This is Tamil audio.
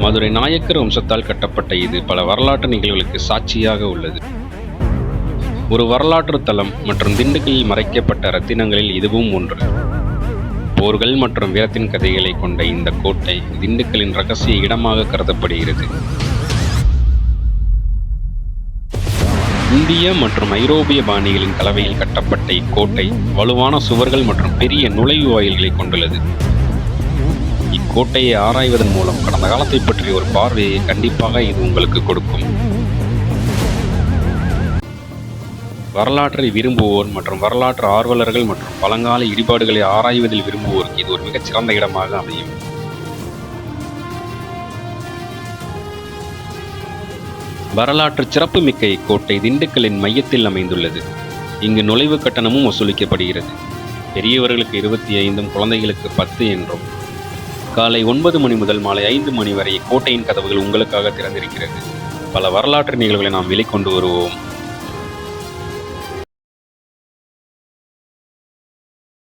மதுரை நாயக்கர் வம்சத்தால் கட்டப்பட்ட இது பல வரலாற்று நிகழ்வுகளுக்கு சாட்சியாக உள்ளது. ஒரு வரலாற்று தலம் மற்றும் திண்டுக்கல்லில் மறைக்கப்பட்ட ரத்தினங்களில் இதுவும் ஒன்று. போர்கள் மற்றும் வீரத்தின் கதைகளை கொண்ட இந்த கோட்டை திண்டுக்கல்லின் ரகசிய இடமாக கருதப்படுகிறது. இந்திய மற்றும் ஐரோப்பிய பாணிகளின் கலவையில் கட்டப்பட்ட இக்கோட்டை வலுவான சுவர்கள் மற்றும் பெரிய நுழைவு வாயில்களை கொண்டுள்ளது. இக்கோட்டையை ஆராய்வதன் மூலம் கடந்த காலத்தை பற்றிய ஒரு பார்வையை கண்டிப்பாக இது உங்களுக்கு கொடுக்கும். வரலாற்றை விரும்புவோர் மற்றும் வரலாற்று ஆர்வலர்கள் மற்றும் பழங்கால இடிபாடுகளை ஆராய்வதில் விரும்புவோருக்கு இது ஒரு மிகச்சிறந்த இடமாக அமையும். வரலாற்று சிறப்புமிக்க இக்கோட்டை திண்டுக்கல்லின் மையத்தில் அமைந்துள்ளது. இங்கு நுழைவு கட்டணமும் வசூலிக்கப்படுகிறது. பெரியவர்களுக்கு 25 குழந்தைகளுக்கு 10 என்றும். காலை 9 மணி முதல் மாலை 5 மணி வரை இக்கோட்டையின் கதவுகள் உங்களுக்காக திறந்திருக்கிறது. பல வரலாற்று நிகழ்வுகளை நாம் வெளிக்கொண்டு வருவோம்.